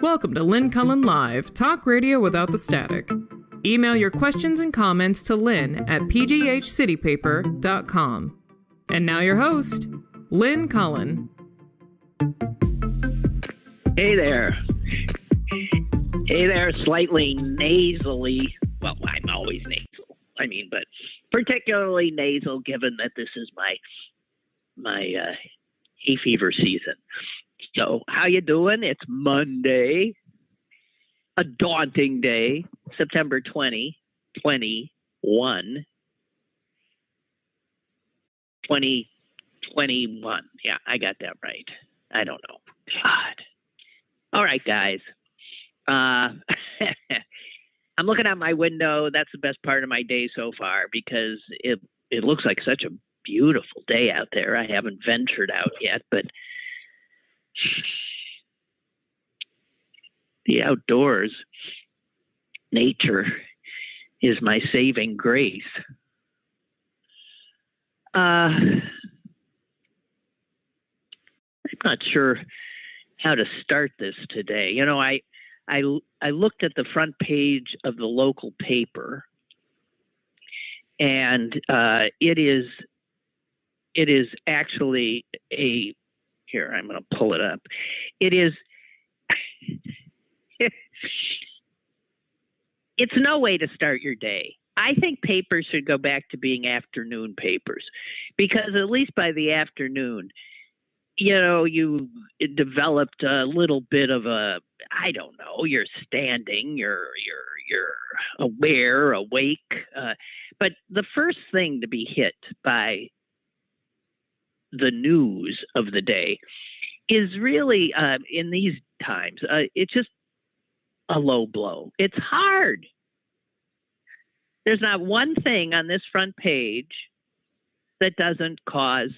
Welcome to Lynn Cullen Live, talk radio without the static. Email your questions and comments to Lynn at pghcitypaper.com. And now your host, Lynn Cullen. Hey there. Hey there, slightly nasally. Well, I'm always nasal. But particularly nasal given that this is my hay fever season. So, how you doing? It's Monday, a daunting day, September 2021. 2021. Yeah, I got that right. I don't know. God. All right, guys. I'm looking out my window. That's the best part of my day so far because it looks like such a beautiful day out there. I haven't ventured out yet, but the outdoors, nature is my saving grace. I'm not sure how to start this today. You know, I looked at the front page of the local paper, and it is actually a. Here, I'm going to pull it up. It is. It's no way to start your day. I think papers should go back to being afternoon papers, because at least by the afternoon, you know, you developed a little bit of a, I don't know, you're standing, you're aware, awake. But the first thing to be hit by the news of the day is really, in these times, it's just a low blow. It's hard. There's not one thing on this front page that doesn't cause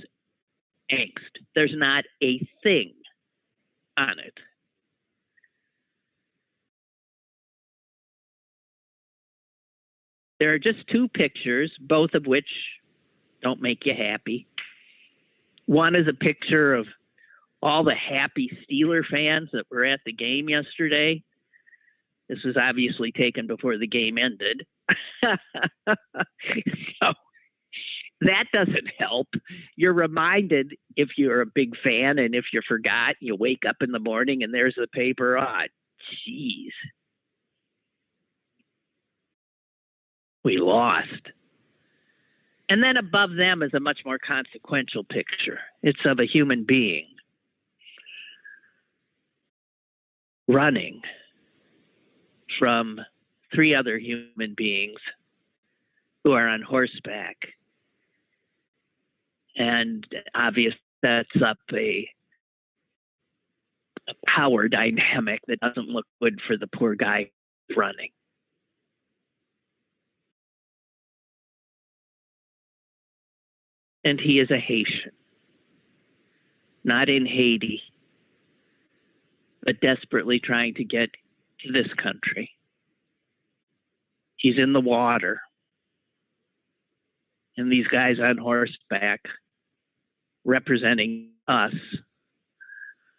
angst. There's not a thing on it. There are just two pictures, both of which don't make you happy. One is a picture of all the happy Steeler fans that were at the game yesterday. This was obviously taken before the game ended. So that doesn't help. You're reminded, if you're a big fan and if you forgot, you wake up in the morning and there's the paper. Ah, jeez. We lost. And then above them is a much more consequential picture. It's of a human being running from three other human beings who are on horseback. And obviously sets up a power dynamic that doesn't look good for the poor guy running. And he is a Haitian, not in Haiti, but desperately trying to get to this country. He's in the water. And these guys on horseback, representing us,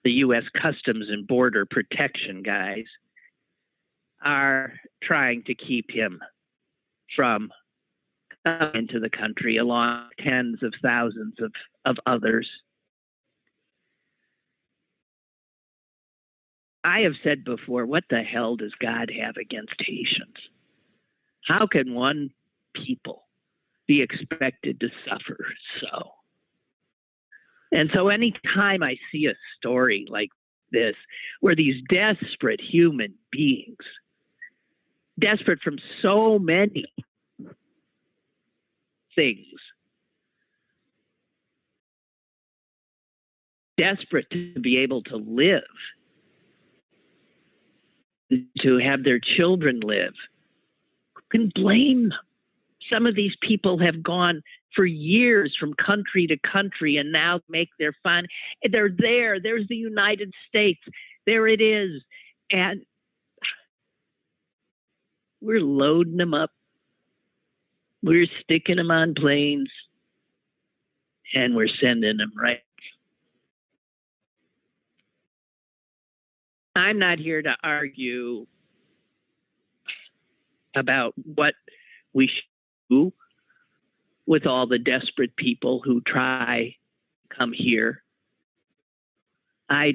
the U.S. Customs and Border Protection guys, are trying to keep him from coming into the country, along with tens of thousands of others. I have said before, what the hell does God have against Haitians? How can one people be expected to suffer so? And so anytime I see a story like this, where these desperate human beings, desperate from so many things, desperate to be able to live, to have their children live, who can blame them? Some of these people have gone for years from country to country and now make their fun. They're there. There's the United States. There it is. And we're loading them up. We're sticking them on planes. And we're sending them right I'm not here to argue about what we should do with all the desperate people who try to come here. I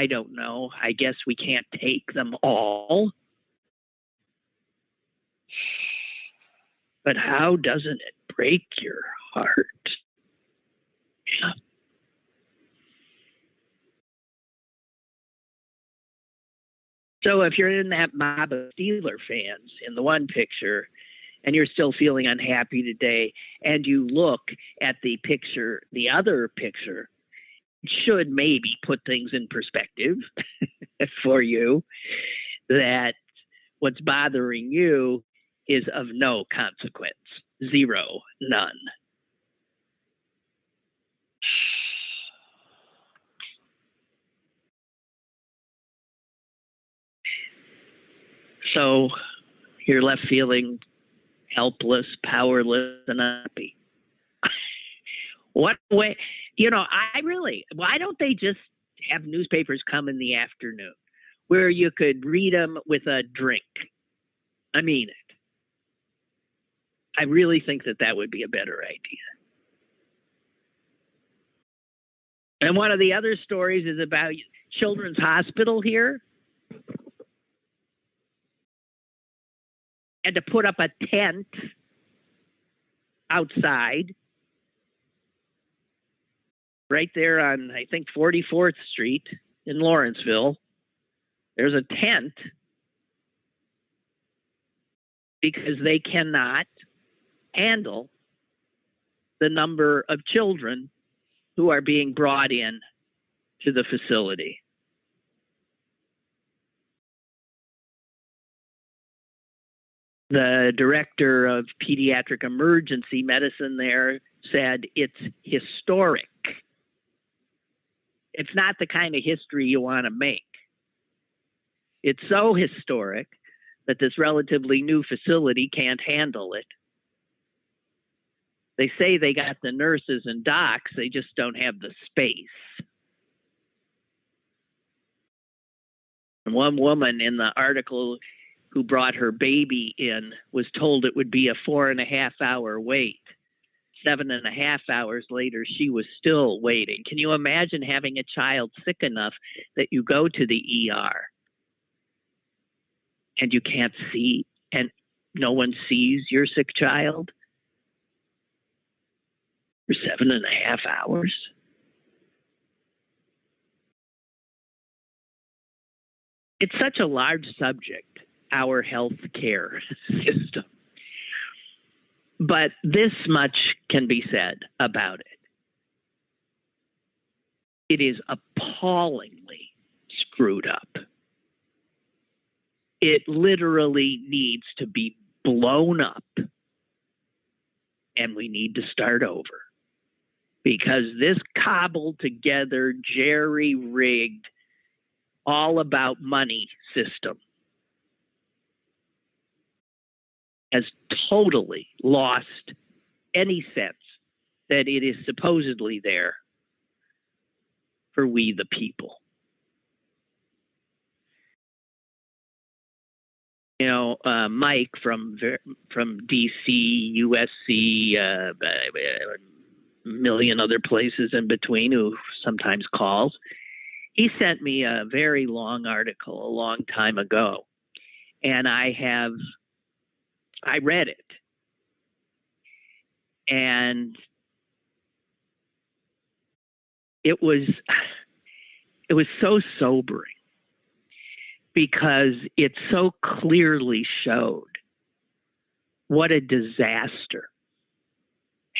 don't know. I guess we can't take them all. But how doesn't it break your heart? Yeah. So if you're in that mob of Steeler fans in the one picture, and you're still feeling unhappy today, and you look at the picture, the other picture, should maybe put things in perspective for you, that what's bothering you is of no consequence. Zero, none. So you're left feeling helpless, powerless, and unhappy. What way? Why don't they just have newspapers come in the afternoon where you could read them with a drink? I mean it. I really think that would be a better idea. And one of the other stories is about Children's Hospital here. And to put up a tent outside, right there on, I think, 44th Street in Lawrenceville. There's a tent because they cannot handle the number of children who are being brought in to the facility. The director of pediatric emergency medicine there said it's historic. It's not the kind of history you want to make. It's so historic that this relatively new facility can't handle it. They say they got the nurses and docs, they just don't have the space. And one woman in the article who brought her baby in was told it would be a 4.5 hour wait. 7.5 hours later, she was still waiting. Can you imagine having a child sick enough that you go to the ER and you can't see, and no one sees your sick child for 7.5 hours? It's such a large subject, our health care system. But this much can be said about it. It is appallingly screwed up. It literally needs to be blown up, and we need to start over. Because this cobbled together, jerry-rigged, all about money system has totally lost any sense that it is supposedly there for we the people. You know, Mike from DC, USC, a million other places in between, who sometimes calls, he sent me a very long article a long time ago, and I read it, and it was so sobering, because it so clearly showed what a disaster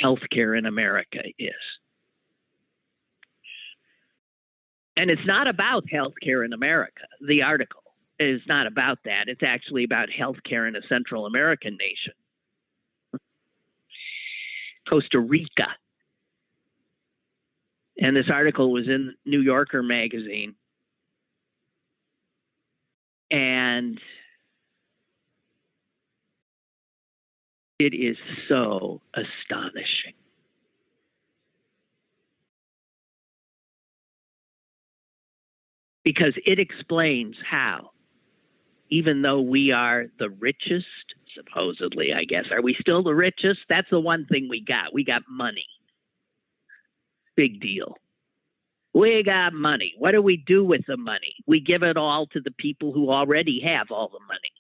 healthcare in America is. And it's not about healthcare in America. The article is not about that. It's actually about healthcare in a Central American nation, Costa Rica. And this article was in New Yorker magazine. And it is so astonishing. because it explains how, even though we are the richest, supposedly, I guess, are we still the richest? That's the one thing we got. We got money. Big deal. We got money. What do we do with the money? We give it all to the people who already have all the money.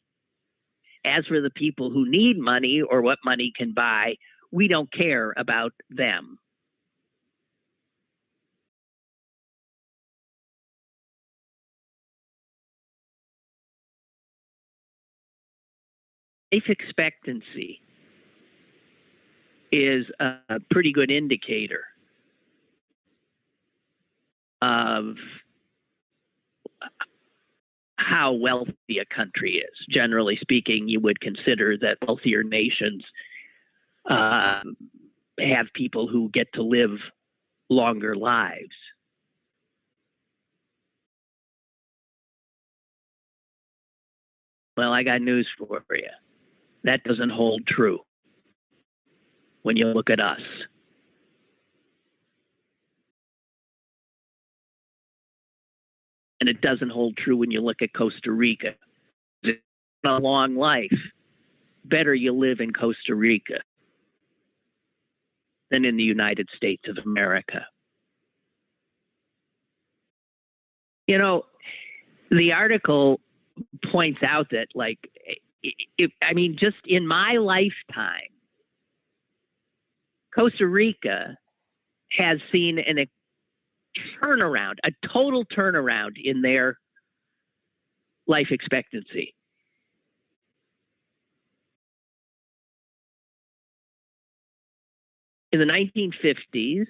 As for the people who need money or what money can buy, we don't care about them. Life expectancy is a pretty good indicator of how wealthy a country is. Generally speaking, you would consider that wealthier nations have people who get to live longer lives. Well, I got news for you. That doesn't hold true when you look at us. And it doesn't hold true when you look at Costa Rica. It's a long life. Better you live in Costa Rica than in the United States of America. You know, the article points out that, like, just in my lifetime, Costa Rica has seen a total turnaround in their life expectancy. In the 1950s,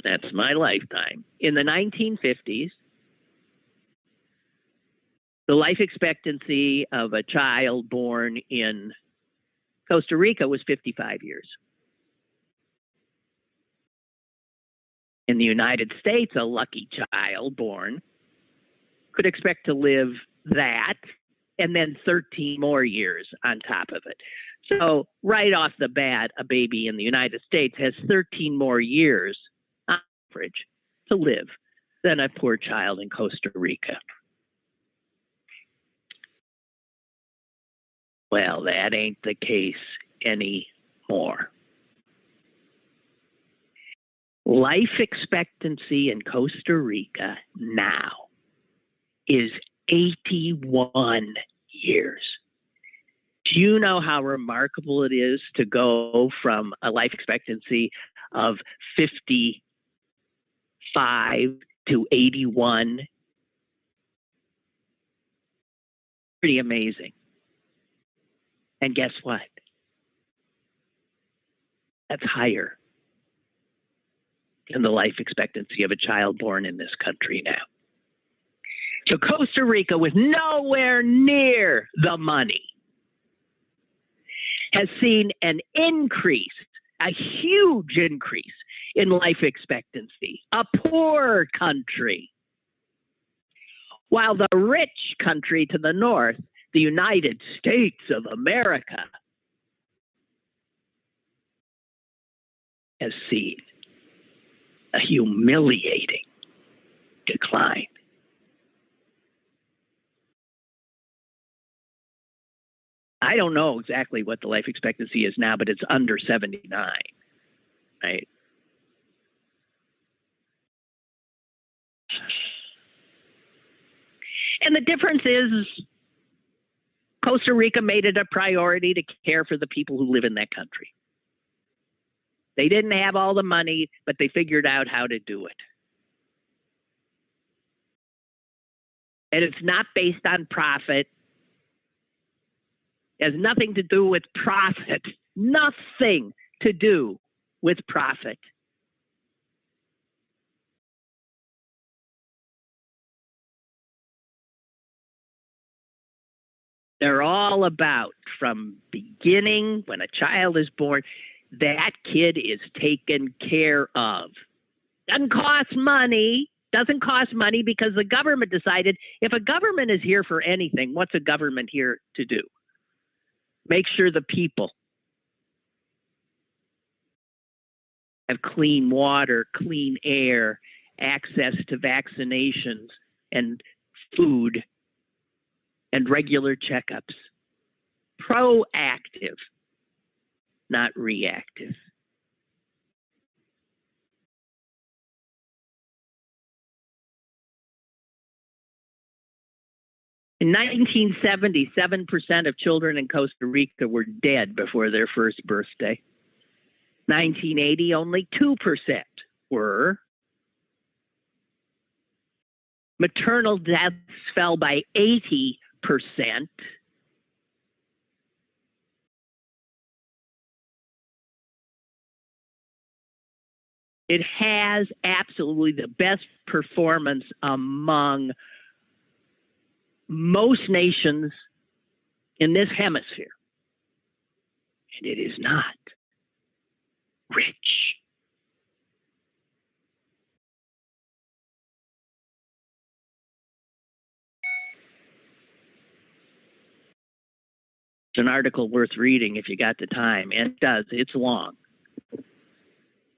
that's my lifetime, in the 1950s, the life expectancy of a child born in Costa Rica was 55 years. In the United States, a lucky child born could expect to live that and then 13 more years on top of it. So right off the bat, a baby in the United States has 13 more years on average to live than a poor child in Costa Rica. Well, that ain't the case anymore. Life expectancy in Costa Rica now is 81 years. Do you know how remarkable it is to go from a life expectancy of 55 to 81? Pretty amazing. And guess what? That's higher than the life expectancy of a child born in this country now. So Costa Rica, with nowhere near the money, has seen an increase, a huge increase in life expectancy, a poor country. While the rich country to the north, the United States of America, has seen a humiliating decline. I don't know exactly what the life expectancy is now, but it's under 79, right? And the difference is Costa Rica made it a priority to care for the people who live in that country. They didn't have all the money, but they figured out how to do it. And it's not based on profit. It has nothing to do with profit. Nothing to do with profit. They're all about, from beginning, when a child is born, that kid is taken care of. Doesn't cost money because the government decided, if a government is here for anything, what's a government here to do? Make sure the people have clean water, clean air, access to vaccinations, and food, and regular checkups. Proactive, not reactive. In 1970, 7% of children in Costa Rica were dead before their first birthday. 1980, only 2% were. Maternal deaths fell by 80%. It has absolutely the best performance among most nations in this hemisphere. And it is not rich. It's an article worth reading if you got the time. And it does. It's long.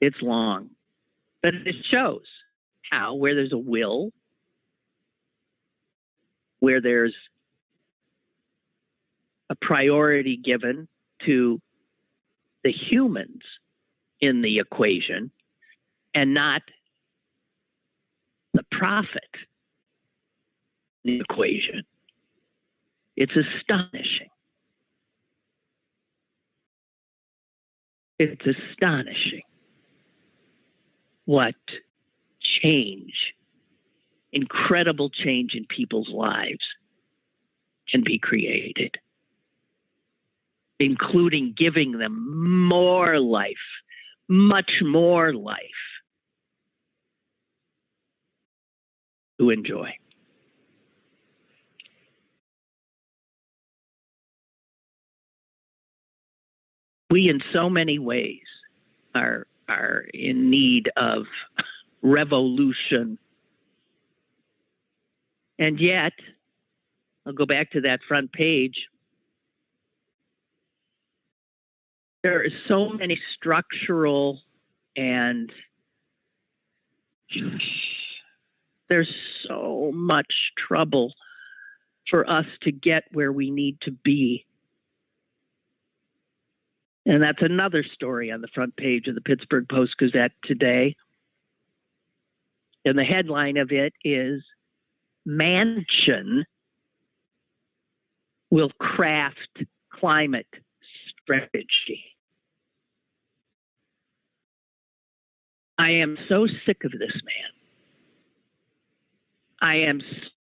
It's long. But it shows how, where there's a will, where there's a priority given to the humans in the equation and not the profit in the equation. It's astonishing. It's astonishing what change, incredible change in people's lives can be created, including giving them more life, much more life to enjoy. We, in so many ways, are in need of revolution. And yet, I'll go back to that front page. There are so many structural and there's so much trouble for us to get where we need to be. And that's another story on the front page of the Pittsburgh Post-Gazette today. And the headline of it is, Manchin will craft climate strategy. I am so sick of this man. I am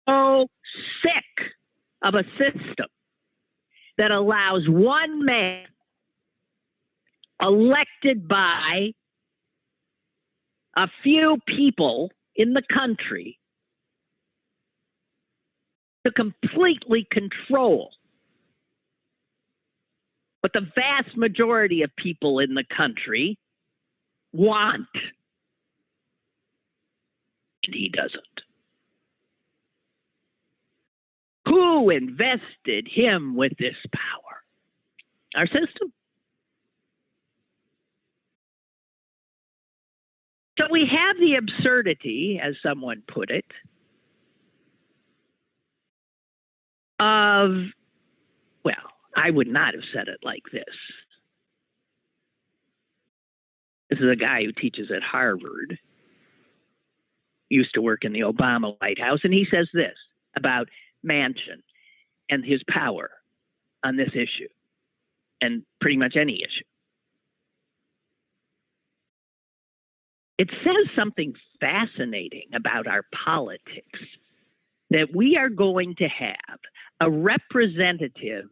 so sick of a system that allows one man elected by a few people in the country to completely control what the vast majority of people in the country want. And he doesn't. Who invested him with this power? Our system. So we have the absurdity, as someone put it, of, well, I would not have said it like this. This is a guy who teaches at Harvard, used to work in the Obama White House, and he says this about Manchin and his power on this issue, and pretty much any issue. It says something fascinating about our politics, that we are going to have a representative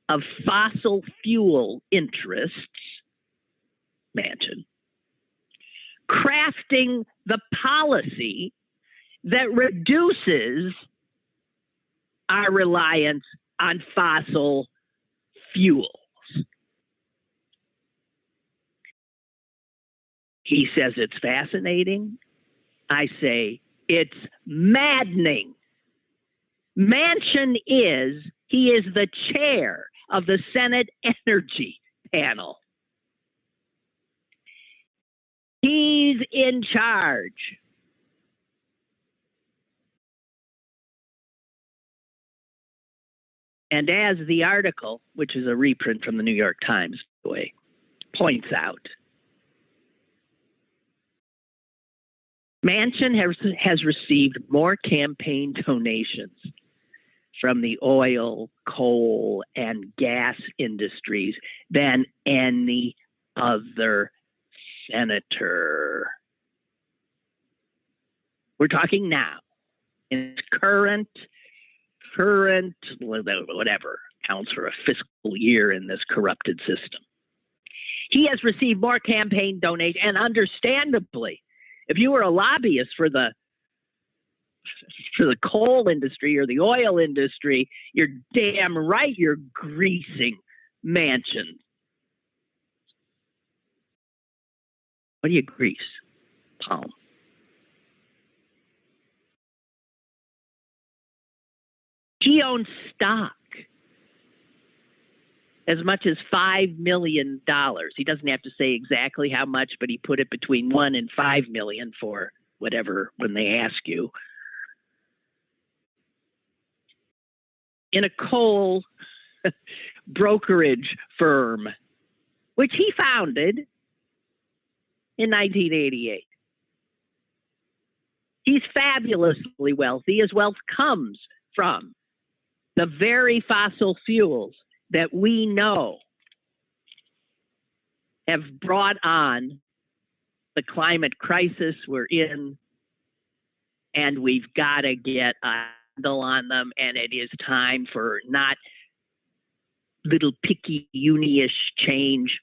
of fossil fuel interests, Manchin, crafting the policy that reduces our reliance on fossil fuels. He says it's fascinating. I say it's maddening. Manchin is the chair of the Senate Energy Panel. He's in charge. And as the article, which is a reprint from the New York Times, by the way, points out, Manchin has received more campaign donations from the oil, coal, and gas industries than any other senator. We're talking now, in current, whatever counts for a fiscal year in this corrupted system. He has received more campaign donations, and understandably, if you were a lobbyist for the coal industry or the oil industry, you're damn right you're greasing Manchin. What do you grease? Palm. He owns stock as much as $5 million. He doesn't have to say exactly how much, but he put it between $1 and $5 million for whatever when they ask you. In a coal brokerage firm, which he founded in 1988. He's fabulously wealthy. His wealth comes from the very fossil fuels that we know have brought on the climate crisis we're in, and we've got to get a handle on them, and it is time for not little picky uni-ish change,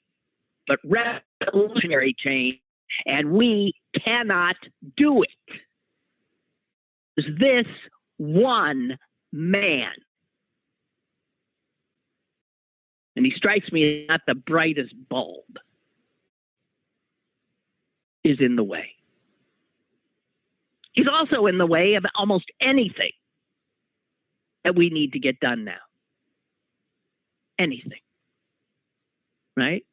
but revolutionary change, and we cannot do it. This one man, and he strikes me as not the brightest bulb, is in the way. He's also in the way of almost anything that we need to get done now. Anything. Right?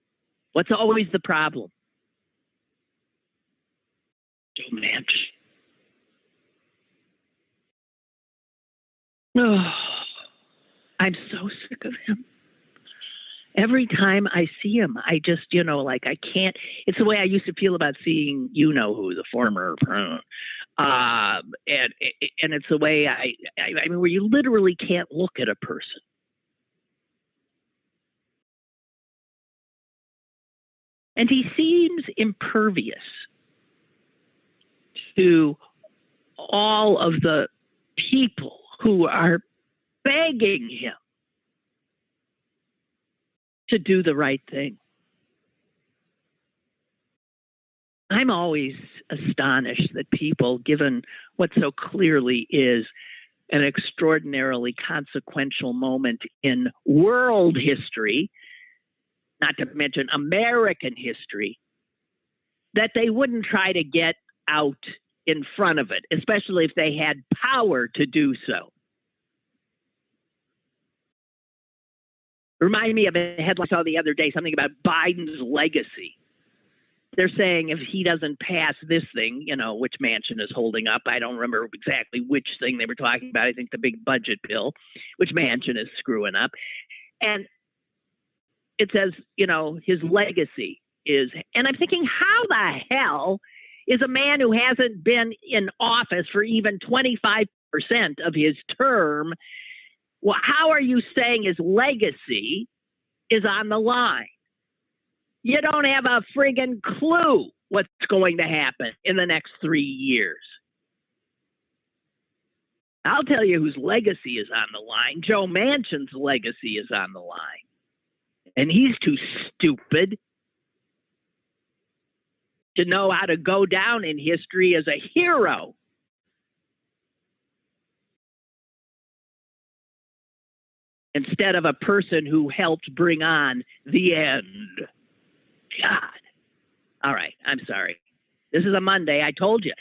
What's always the problem? Joe Manchin. Oh, I'm so sick of him. Every time I see him, I just, I can't. It's the way I used to feel about seeing, who, the former president. And it's the way I mean, where you literally can't look at a person. And he seems impervious to all of the people who are begging him to do the right thing. I'm always astonished that people, given what so clearly is an extraordinarily consequential moment in world history, not to mention American history, that they wouldn't try to get out in front of it, especially if they had power to do so. Remind me of a headline I saw the other day, something about Biden's legacy. They're saying if he doesn't pass this thing, which Manchin is holding up, I don't remember exactly which thing they were talking about. I think the big budget bill, which Manchin is screwing up. And it says, his legacy is, and I'm thinking, how the hell is a man who hasn't been in office for even 25% of his term, well, how are you saying his legacy is on the line? You don't have a friggin' clue what's going to happen in the next 3 years. I'll tell you whose legacy is on the line. Joe Manchin's legacy is on the line. And he's too stupid to know how to go down in history as a hero. Instead of a person who helped bring on the end. God. All right, I'm sorry. This is a Monday. I told you.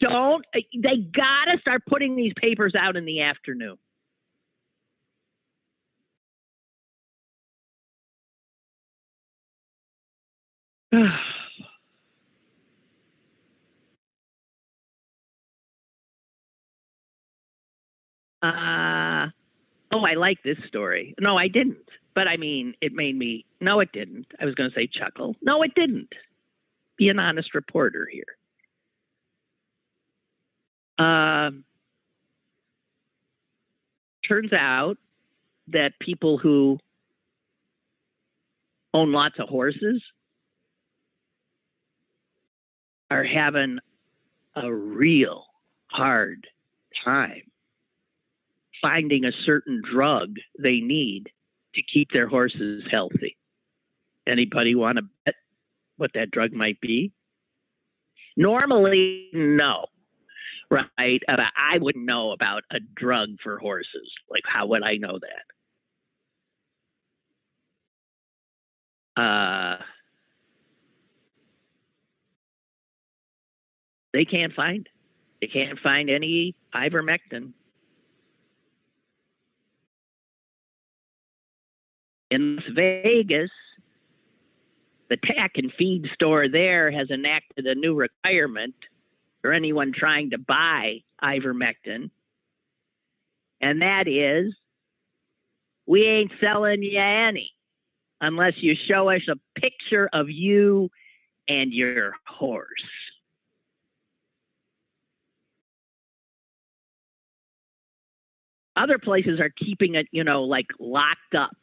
They gotta start putting these papers out in the afternoon. Oh, I like this story. No, I didn't. But I mean, it made me, no, it didn't. I was going to say chuckle. No, it didn't. Be an honest reporter here. Turns out that people who own lots of horses are having a real hard time finding a certain drug they need to keep their horses healthy. Anybody want to bet what that drug might be? Normally, no. Right? I wouldn't know about a drug for horses. Like, how would I know that? They can't find. They can't find any ivermectin. In Las Vegas, the tack and feed store there has enacted a new requirement for anyone trying to buy ivermectin, and that is, we ain't selling you any unless you show us a picture of you and your horse. Other places are keeping it, like locked up.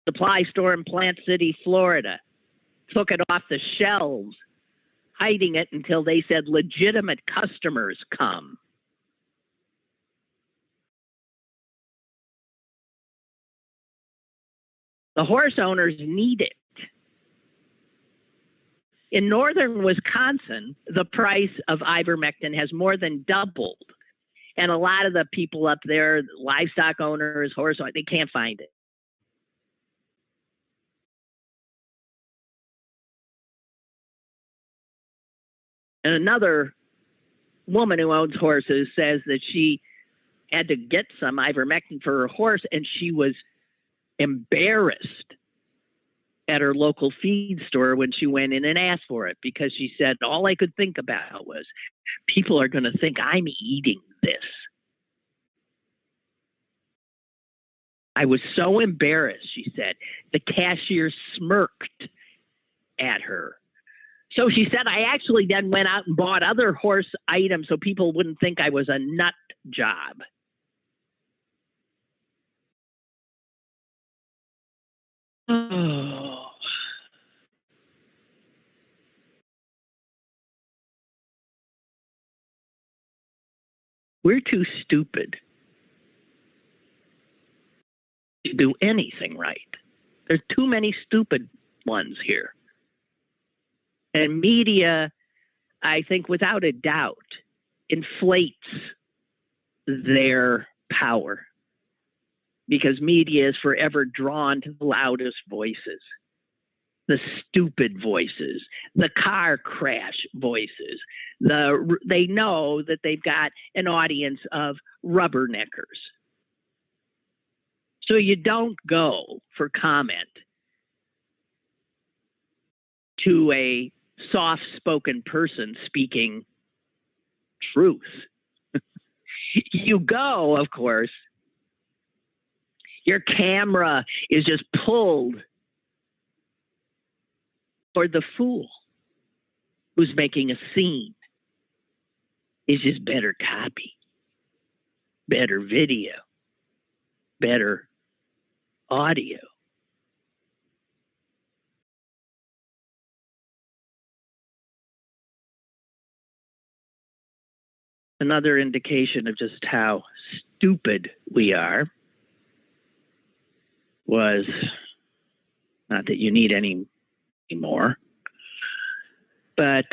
Supply store in Plant City, Florida, took it off the shelves, hiding it until they said legitimate customers come. The horse owners need it. In northern Wisconsin, the price of ivermectin has more than doubled. And a lot of the people up there, livestock owners, horse owners, they can't find it. And another woman who owns horses says that she had to get some ivermectin for her horse, and she was embarrassed at her local feed store when she went in and asked for it, because she said, all I could think about was, people are going to think I'm eating this. I was so embarrassed, she said. The cashier smirked at her. So she said, I actually then went out and bought other horse items so people wouldn't think I was a nut job. Oh. We're too stupid to do anything right. There's too many stupid ones here. And media, I think, without a doubt, inflates their power, because media is forever drawn to the loudest voices, the stupid voices, the car crash voices. They know that they've got an audience of rubberneckers. So you don't go for comment to a soft-spoken person speaking truth. You go, of course, your camera is just pulled for the fool who's making a scene. It's just better copy, better video, better audio. Another indication of just how stupid we are was, not that you need any more, but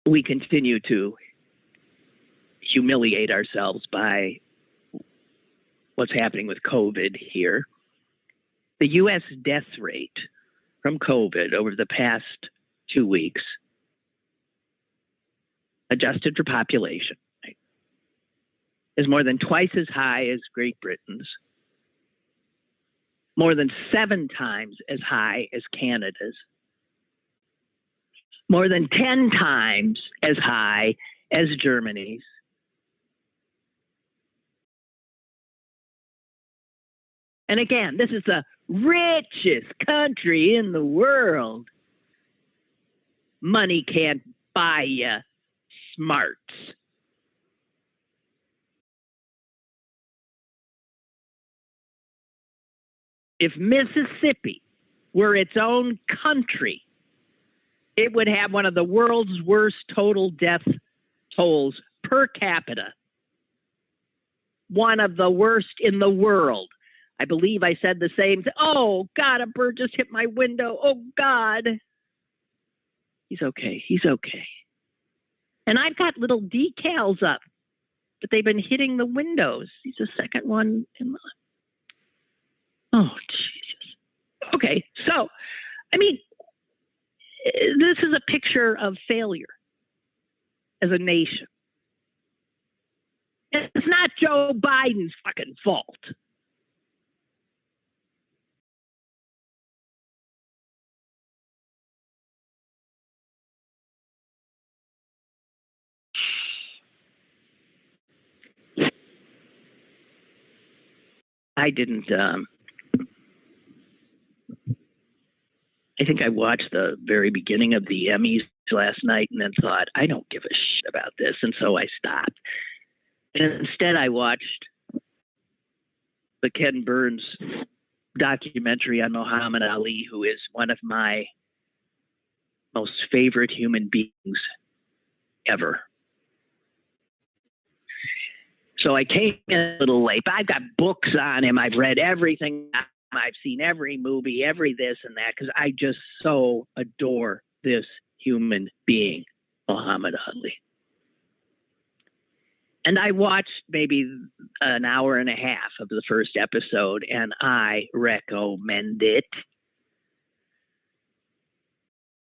we continue to humiliate ourselves by what's happening with COVID here. The U.S. death rate from COVID over the past 2 weeks, adjusted for population, right, is more than twice as high as Great Britain's, more than 7 times as high as Canada's, more than 10 times as high as Germany's. And again, this is the richest country in the world. Money can't buy you smarts. If Mississippi were its own country, it would have one of the world's worst total death tolls per capita. One of the worst in the world. I believe I said the same thing. Oh, God, a bird just hit my window. Oh, God. He's okay. He's okay. And I've got little decals up, but they've been hitting the windows. He's the second one in the... Oh, Jesus. Okay, so, I mean, this is a picture of failure as a nation. It's not Joe Biden's fucking fault. I didn't, I think I watched the very beginning of the Emmys last night and then thought, I don't give a shit about this. And so I stopped. And instead I watched the Ken Burns documentary on Muhammad Ali, who is one of my most favorite human beings ever. So I came in a little late, but I've got books on him. I've read everything. I've seen every movie, every this and that, because I just so adore this human being, Muhammad Ali. And I watched maybe an hour and a half of the first episode, and I recommend it.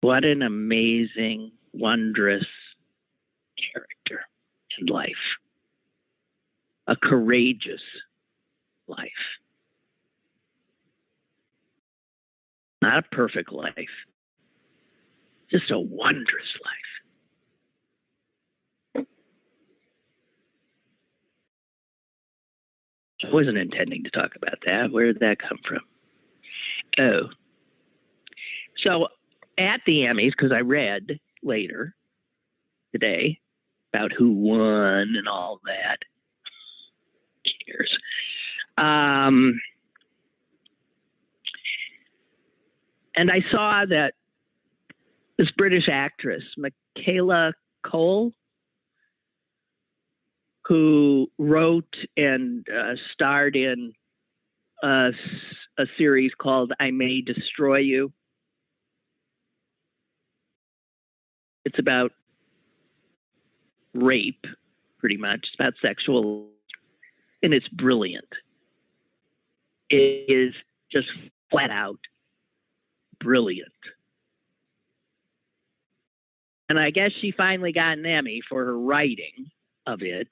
What an amazing, wondrous character in life. A courageous life. Not a perfect life. Just a wondrous life. I wasn't intending to talk about that. Where did that come from? Oh. So at the Emmys, because I read later today about who won and all that. Cares. And I saw that this British actress, Michaela Cole, who wrote and starred in a series called I May Destroy You. It's about rape, pretty much. It's about sexual, and it's brilliant. It is just flat out brilliant. And I guess she finally got an Emmy for her writing of it.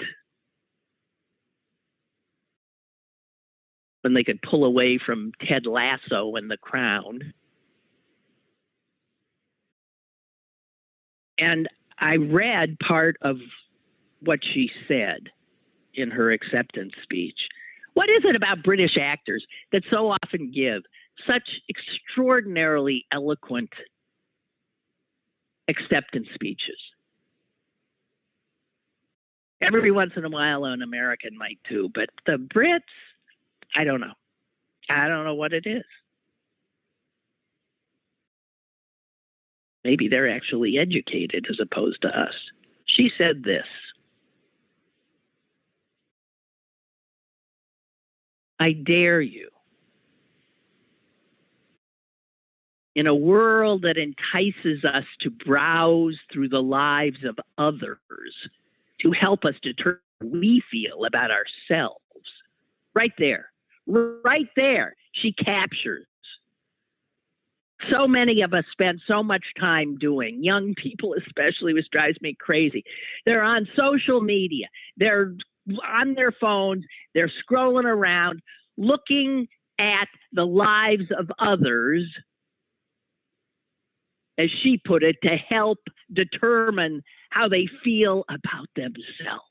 When they could pull away from Ted Lasso and The Crown. And I read part of what she said in her acceptance speech. What is it about British actors that so often give such extraordinarily eloquent acceptance speeches? Every once in a while an American might too, but the Brits, I don't know. I don't know what it is. Maybe they're actually educated as opposed to us. She said this. I dare you. In a world that entices us to browse through the lives of others, to help us determine how we feel about ourselves. Right there. Right there. She captures. So many of us spend so much time doing, young people especially, which drives me crazy. They're on social media. They're on their phones. They're scrolling around, looking at the lives of others, as she put it, to help determine how they feel about themselves.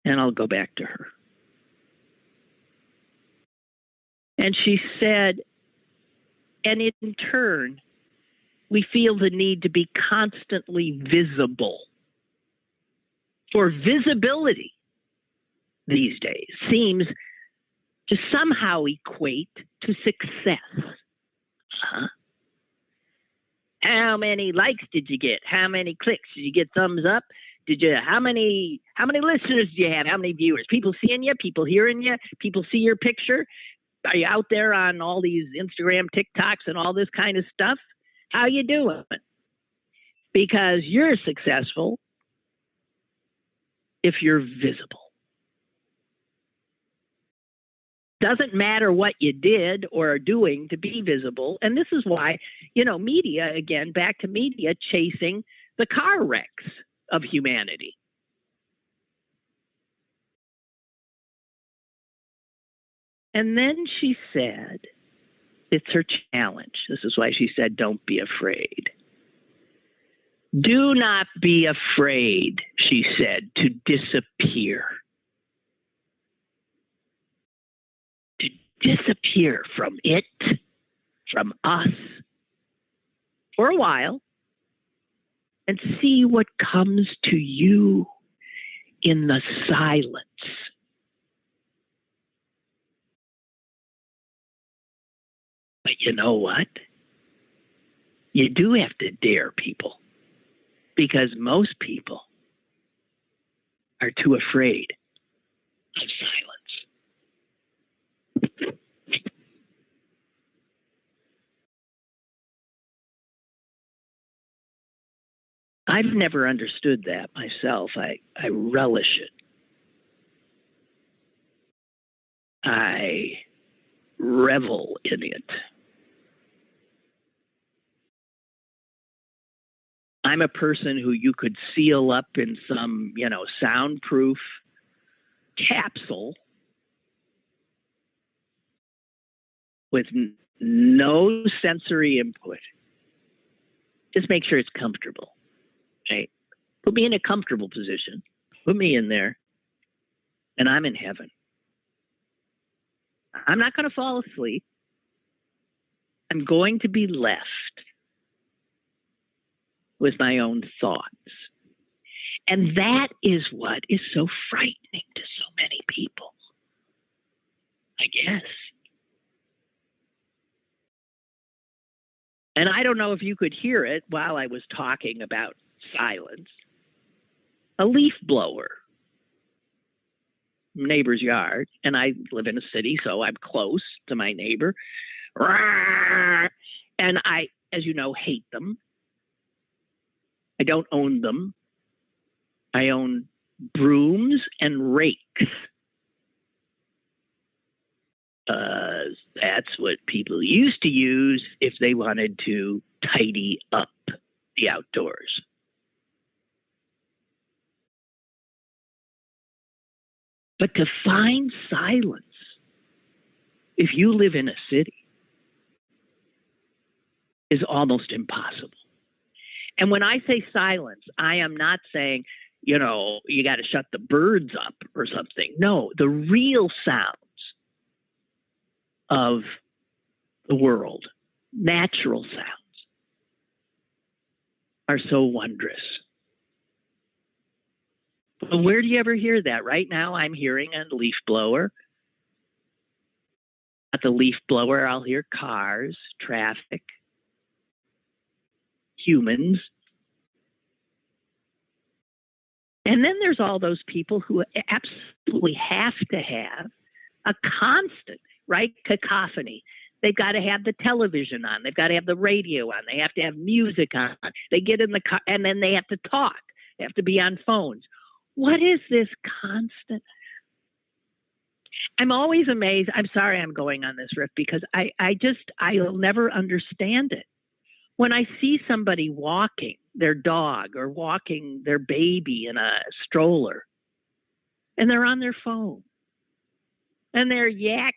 And I'll go back to her. And she said, and in turn, we feel the need to be constantly visible. For visibility these days seems to somehow equate to success. How many likes did you get? How many clicks? Did you get thumbs up? How many listeners do you have? How many viewers? People seeing you? People hearing you? People see your picture? Are you out there on all these Instagram, TikToks, and all this kind of stuff? How you doing? Because you're successful if you're visible. Doesn't matter what you did or are doing to be visible. And this is why, media, again, back to media, chasing the car wrecks of humanity. And then she said, it's her challenge. This is why she said, don't be afraid. Do not be afraid, she said, to disappear. To disappear from it, from us, for a while, and see what comes to you in the silence. But you know what? You do have to dare people, because most people are too afraid of silence. I've never understood that myself. I relish it. I revel in it. I'm a person who you could seal up in some, soundproof capsule with no sensory input. Just make sure it's comfortable, right? Put me in a comfortable position. Put me in there, and I'm in heaven. I'm not going to fall asleep. I'm going to be left with my own thoughts. And that is what is so frightening to so many people, I guess. And I don't know if you could hear it while I was talking about silence. A leaf blower, neighbor's yard, and I live in a city, so I'm close to my neighbor. And I, as you know, hate them. I don't own them. I own brooms and rakes. That's what people used to use if they wanted to tidy up the outdoors. But to find silence, if you live in a city, is almost impossible. And when I say silence, I am not saying, you got to shut the birds up or something. No, the real sounds of the world, natural sounds, are so wondrous. But where do you ever hear that? Right now, I'm hearing a leaf blower. At the leaf blower, I'll hear cars, traffic, humans. And then there's all those people who absolutely have to have a constant, right, cacophony. They've got to have the television on. They've got to have the radio on. They have to have music on. They get in the car, and then they have to talk. They have to be on phones. What is this constant? I'm always amazed. I'm sorry I'm going on this riff because I'll never understand it. When I see somebody walking their dog or walking their baby in a stroller and they're on their phone and they're yakking.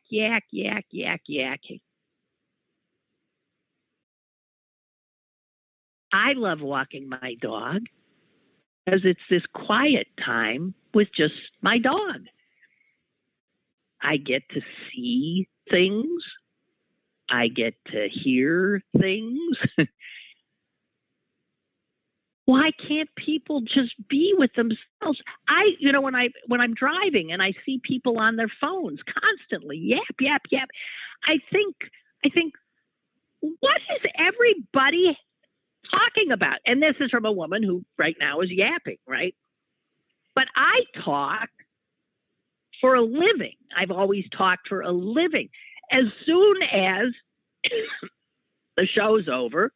I love walking my dog because it's this quiet time with just my dog. I get to see things. I get to hear things. Why can't people just be with themselves? When I'm driving and I see people on their phones constantly, yap. I think, what is everybody talking about? And this is from a woman who right now is yapping, right? But I talk for a living. I've always talked for a living. As soon as the show's over,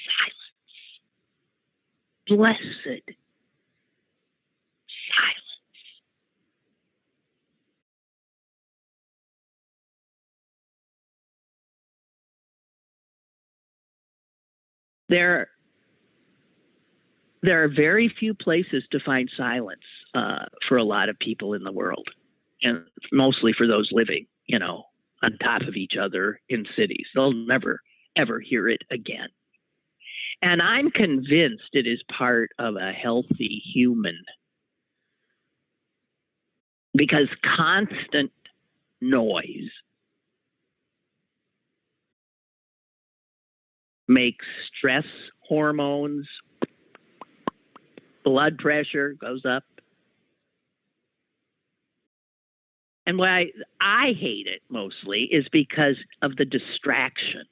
silence. Blessed silence. There are very few places to find silence for a lot of people in the world, and mostly for those living, on top of each other in cities. They'll never, ever hear it again. And I'm convinced it is part of a healthy human, because constant noise makes stress hormones, blood pressure goes up. And why I hate it mostly is because of the distraction,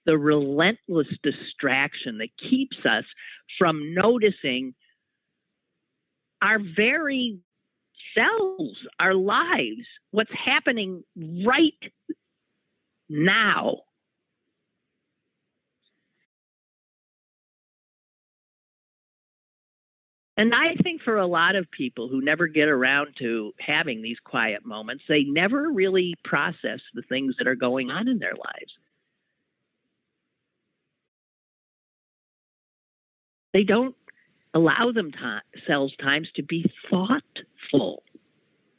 the relentless distraction that keeps us from noticing our very selves, our lives, what's happening right now. And I think for a lot of people who never get around to having these quiet moments, they never really process the things that are going on in their lives. They don't allow themselves times to be thoughtful.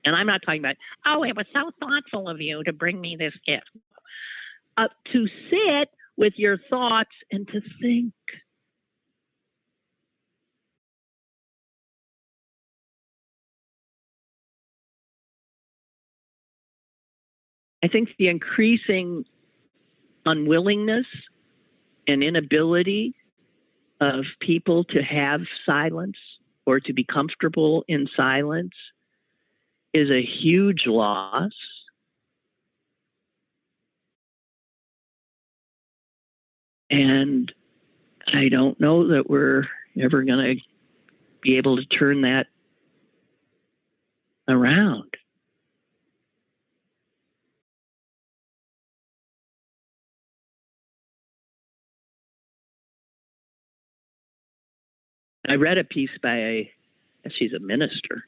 And I'm not talking about, oh, it was so thoughtful of you to bring me this gift. To sit with your thoughts and to think. I think the increasing unwillingness and inability of people to have silence or to be comfortable in silence is a huge loss. And I don't know that we're ever going to be able to turn that around. I read a piece by, she's a minister.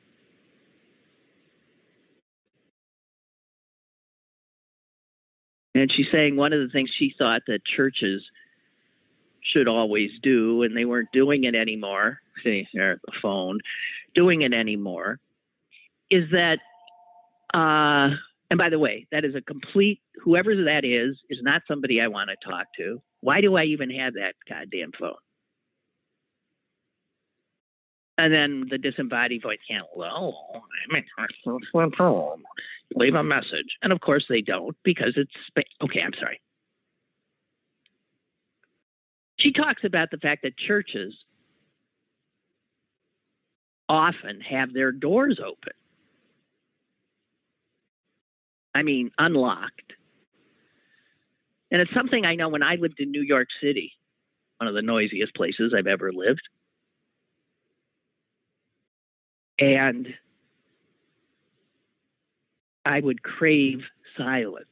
And she's saying one of the things she thought that churches should always do, and they weren't doing it anymore, see, they're at the phone, doing it anymore, is that, and by the way, that is a complete, whoever that is not somebody I want to talk to. Why do I even have that goddamn phone? And then the disembodied voice can't, leave a message. And of course they don't, because it's, okay, I'm sorry. She talks about the fact that churches often have their doors open. I mean, unlocked. And it's something I know when I lived in New York City, one of the noisiest places I've ever lived. And I would crave silence.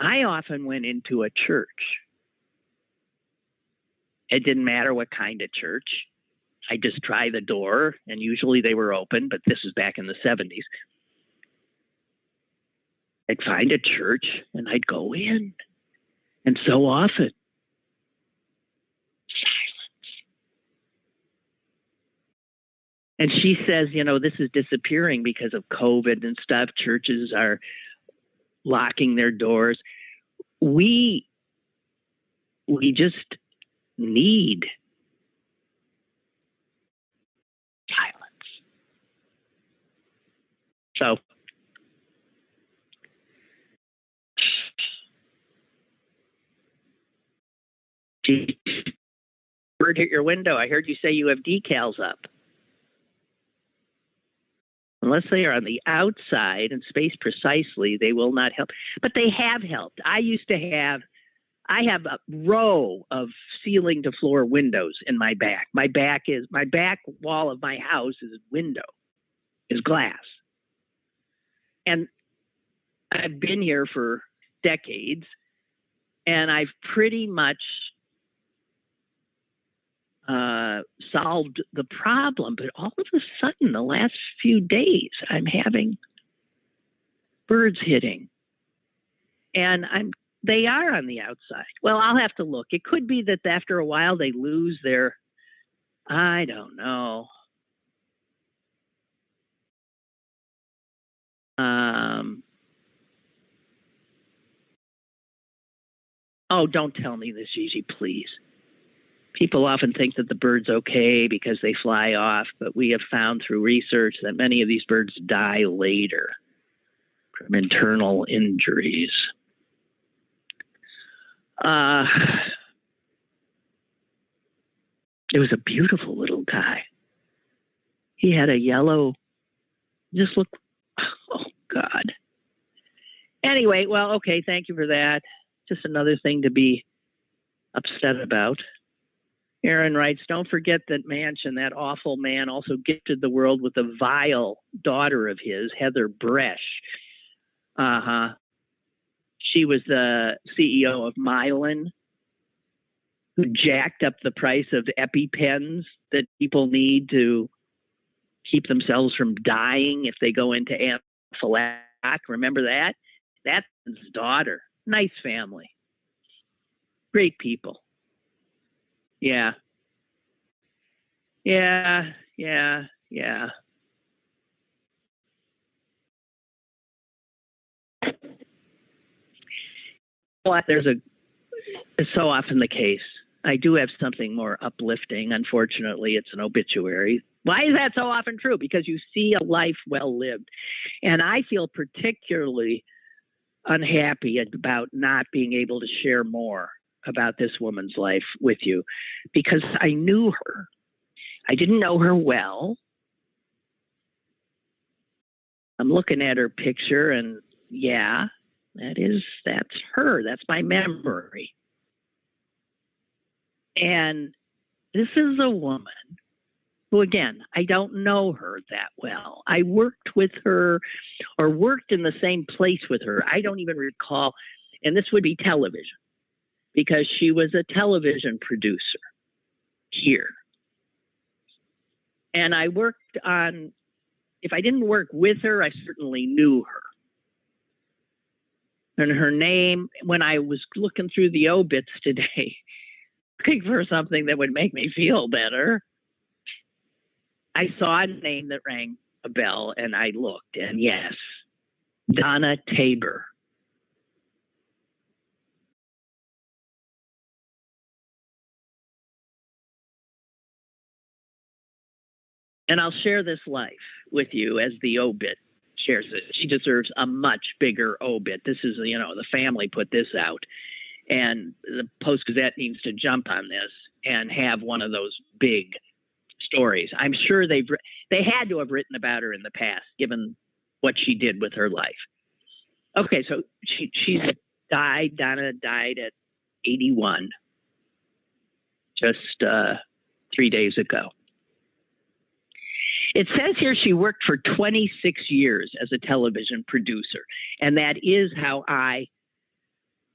I often went into a church. It didn't matter what kind of church. I just try the door, and usually they were open, but this is back in the 70s. I'd find a church and I'd go in. And so often, silence. And she says, this is disappearing because of COVID and stuff. Churches are locking their doors. We just need silence. So bird hit your window. I heard you say you have decals up. Unless they are on the outside and spaced precisely, they will not help. But they have helped. I have a row of ceiling to floor windows in my back. My back wall of my house is glass. And I've been here for decades, and I've pretty much solved the problem. But all of a sudden, the last few days, I'm having birds hitting. And they are on the outside. Well, I'll have to look. It could be that after a while they lose their, I don't know. Oh, don't tell me this, Gigi, please. People often think that the bird's okay because they fly off, but we have found through research that many of these birds die later from internal injuries. It was a beautiful little guy. He had a yellow, just look, oh God. Anyway, well, okay, thank you for that. Just another thing to be upset about. Aaron writes, don't forget that Manchin, that awful man, also gifted the world with a vile daughter of his, Heather Bresch. She was the CEO of Mylan, who jacked up the price of EpiPens that people need to keep themselves from dying if they go into anaphylactic. Remember that? That's his daughter. Nice family. Great people. Yeah. But it's so often the case. I do have something more uplifting. Unfortunately, it's an obituary. Why is that so often true? Because you see a life well lived. And I feel particularly unhappy about not being able to share more about this woman's life with you because I knew her. I didn't know her well. I'm looking at her picture and yeah, that's her. That's my memory. And this is a woman who, again, I don't know her that well. I worked with her or worked in the same place with her. I don't even recall. And this would be television because she was a television producer here. And I worked on, if I didn't work with her, I certainly knew her. And her name, when I was looking through the obits today, looking for something that would make me feel better, I saw a name that rang a bell and I looked, and yes, Donna Tabor. And I'll share this life with you as the obit shares it. She deserves a much bigger obit. This is, the family put this out. And the Post-Gazette needs to jump on this and have one of those big stories. I'm sure they had to have written about her in the past, given what she did with her life. Okay, so she's died. Donna died at 81, just 3 days ago. It says here she worked for 26 years as a television producer, and that is how I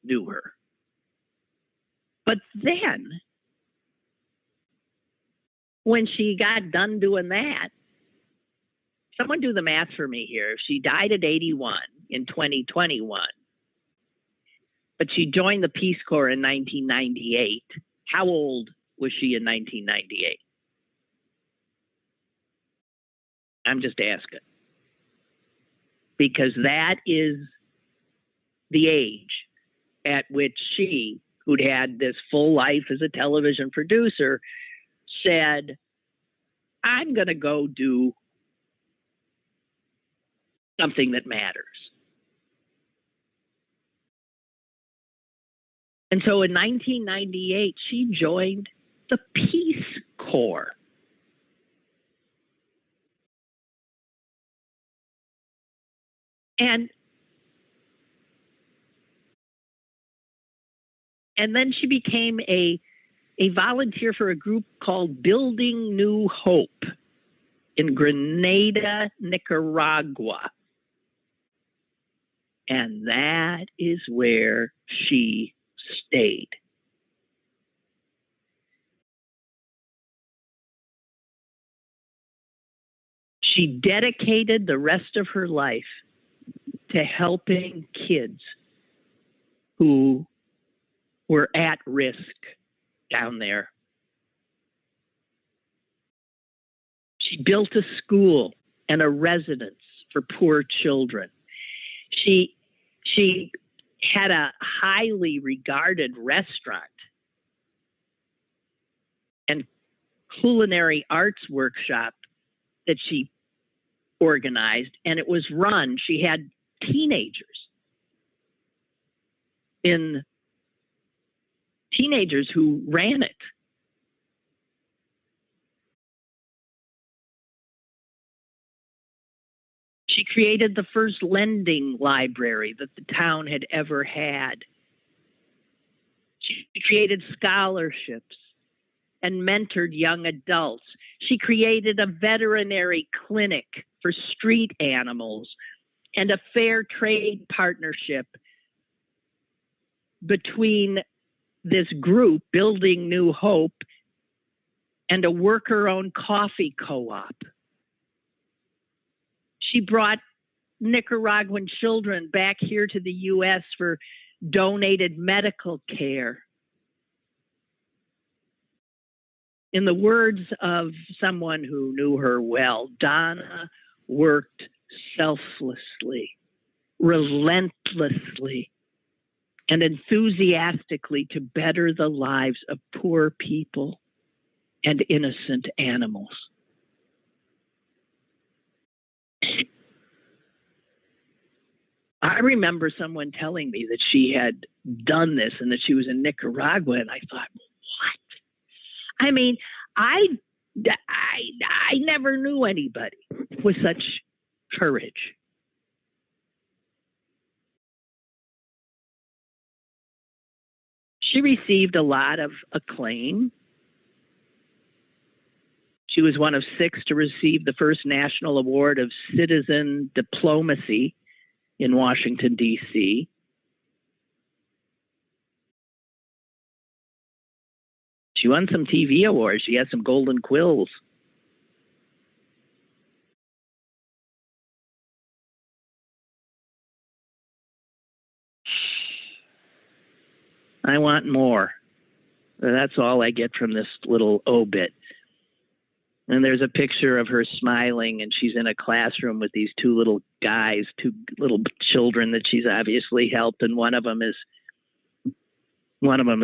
knew her. But then, when she got done doing that, someone do the math for me here. If she died at 81, in 2021. But she joined the Peace Corps in 1998. How old was she in 1998? I'm just asking. Because that is the age at which she, who'd had this full life as a television producer, said, I'm going to go do something that matters. And so in 1998, she joined the Peace Corps. And then she became a volunteer for a group called Building New Hope in Grenada, Nicaragua. And that is where she stayed. She dedicated the rest of her life to helping kids who were at risk down there. She built a school and a residence for poor children. She had a highly regarded restaurant and culinary arts workshop that she organized, and it was run. She had teenagers who ran it. She created the first lending library that the town had ever had. She created scholarships and mentored young adults. She created a veterinary clinic for street animals and a fair trade partnership between this group, Building New Hope, and a worker-owned coffee co-op. She brought Nicaraguan children back here to the U.S. for donated medical care. In the words of someone who knew her well, Donna worked selflessly, relentlessly, and enthusiastically to better the lives of poor people and innocent animals. I remember someone telling me that she had done this and that she was in Nicaragua, and I thought, what? I mean, I never knew anybody with such courage. She received a lot of acclaim. She was one of 6 to receive the first National Award of Citizen Diplomacy in Washington, D.C. She won some TV awards. She had some golden quills. I want more. That's all I get from this little obit. And there's a picture of her smiling, and she's in a classroom with these 2 little guys, 2 little children that she's obviously helped, and one of them is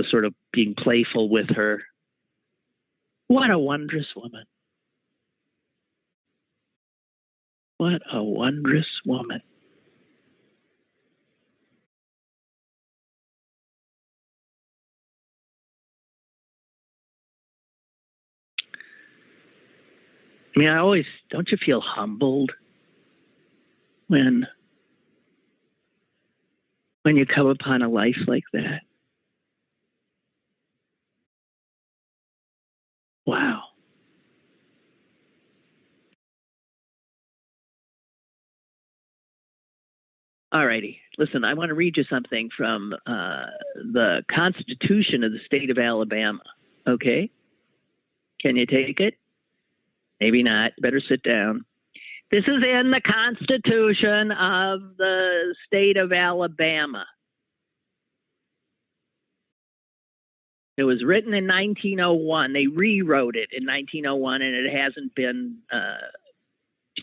sort of being playful with her. What a wondrous woman. What a wondrous woman. I mean, don't you feel humbled when you come upon a life like that? Wow. All righty. Listen, I want to read you something from the Constitution of the state of Alabama. Okay? Can you take it? Maybe not. Better sit down. This is in the Constitution of the state of Alabama. It was written in 1901. They rewrote it in 1901, and it hasn't been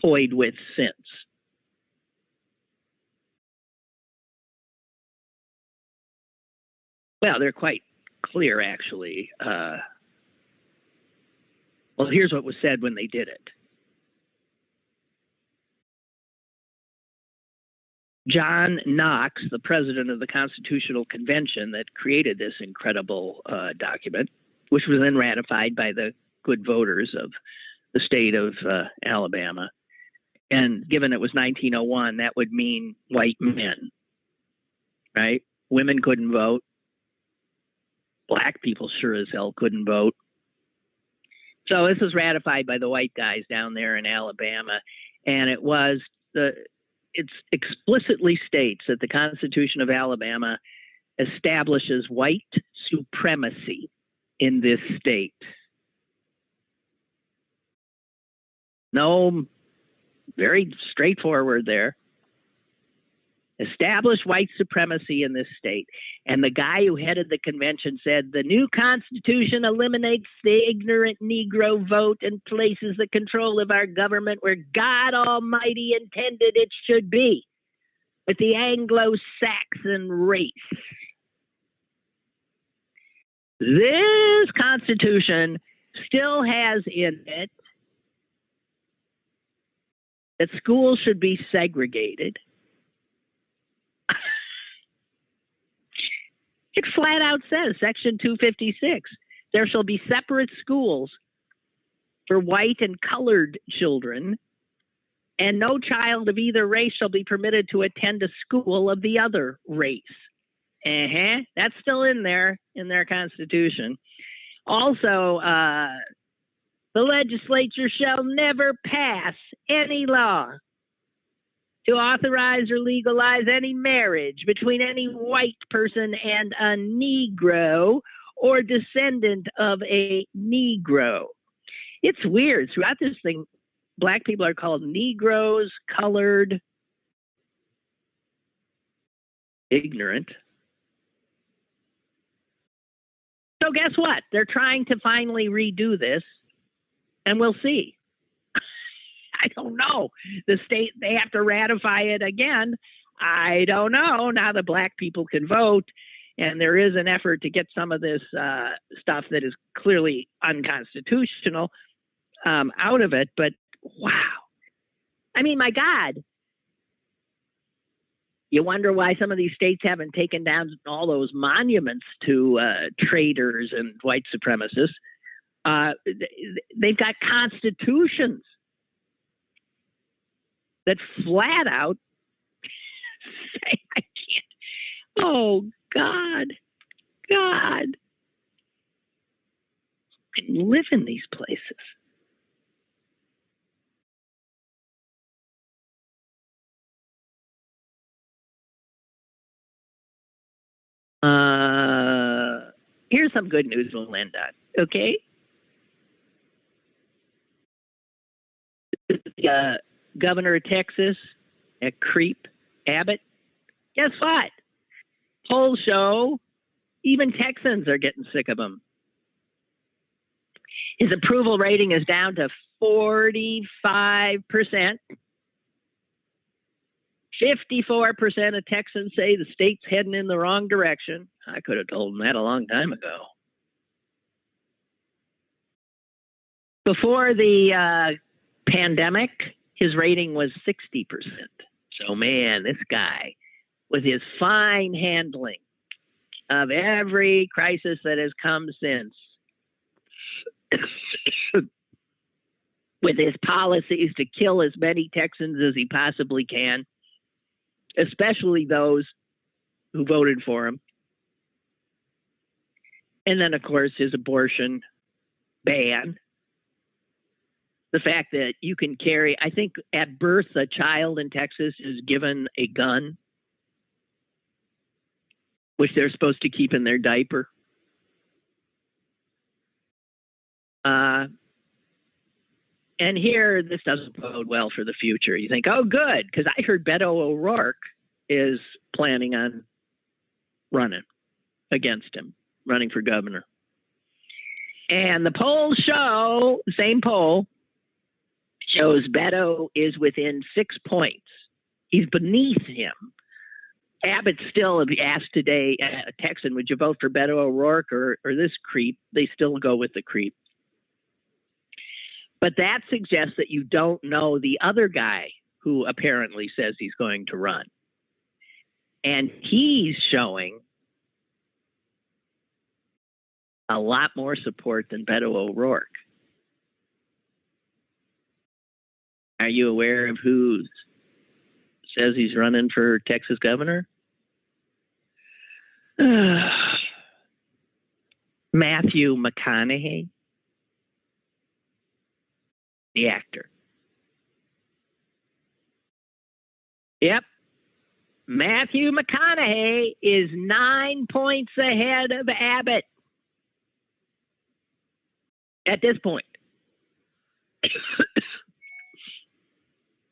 toyed with since. Well, they're quite clear, actually. Well, here's what was said when they did it. John Knox, the president of the Constitutional Convention that created this incredible document, which was then ratified by the good voters of the state of Alabama. And given it was 1901, that would mean white men, right? Women couldn't vote. Black people sure as hell couldn't vote. So this was ratified by the white guys down there in Alabama. And it explicitly states that the Constitution of Alabama establishes white supremacy in this state. No, very straightforward there. Establish white supremacy in this state. And the guy who headed the convention said, the new Constitution eliminates the ignorant Negro vote and places the control of our government where God Almighty intended it should be, with the Anglo-Saxon race. This Constitution still has in it that schools should be segregated. It flat out says, Section 256, there shall be separate schools for white and colored children, and no child of either race shall be permitted to attend a school of the other race. That's still in their Constitution. Also, the legislature shall never pass any law to authorize or legalize any marriage between any white person and a Negro or descendant of a Negro. It's weird. Throughout this thing, Black people are called Negroes, colored, ignorant. So guess what? They're trying to finally redo this, and we'll see. I don't know. The state, they have to ratify it again. I don't know. Now the Black people can vote, and there is an effort to get some of this stuff that is clearly unconstitutional out of it. But wow. I mean, my God. You wonder why some of these states haven't taken down all those monuments to traitors and white supremacists. They've got constitutions that flat out say, I can't. Oh, God. I live in these places. Here's some good news we'll end on, okay? Governor of Texas, a creep, Abbott. Guess what? Polls show even Texans are getting sick of him. His approval rating is down to 45%. 54% of Texans say the state's heading in the wrong direction. I could have told them that a long time ago. Before the pandemic, his rating was 60%. So, man, this guy, with his fine handling of every crisis that has come since, with his policies to kill as many Texans as he possibly can, especially those who voted for him. And then, of course, his abortion ban. The fact that you can carry, I think at birth, a child in Texas is given a gun, which they're supposed to keep in their diaper. And here, this doesn't bode well for the future. You think, oh, good, because I heard Beto O'Rourke is planning on running against him, running for governor. And the polls show, the same poll, shows Beto is within 6 points. He's beneath him. Abbott still asked today, a Texan, would you vote for Beto O'Rourke or this creep? They still go with the creep. But that suggests that you don't know the other guy who apparently says he's going to run. And he's showing a lot more support than Beto O'Rourke. Are you aware of who says he's running for Texas governor? Matthew McConaughey, the actor. Yep. Matthew McConaughey is 9 points ahead of Abbott at this point.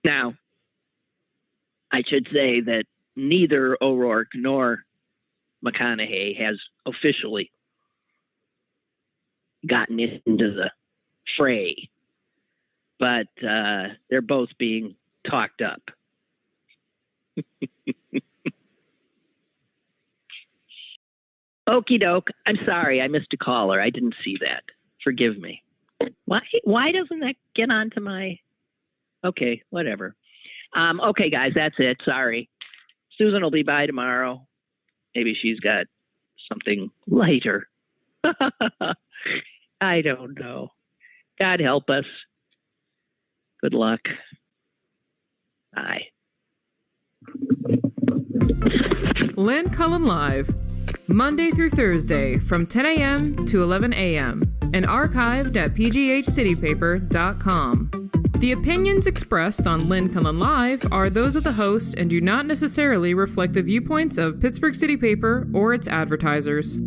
Now, I should say that neither O'Rourke nor McConaughey has officially gotten into the fray, but they're both being talked up. Okie doke. I'm sorry, I missed a caller. I didn't see that. Forgive me. Why doesn't that get onto my... Okay, whatever. Okay, guys, that's it. Sorry. Susan will be by tomorrow. Maybe she's got something lighter. I don't know. God help us. Good luck. Bye. Lynn Cullen Live, Monday through Thursday from 10 a.m. to 11 a.m. and archived at pghcitypaper.com. The opinions expressed on Lynn Cullen Live are those of the host and do not necessarily reflect the viewpoints of Pittsburgh City Paper or its advertisers.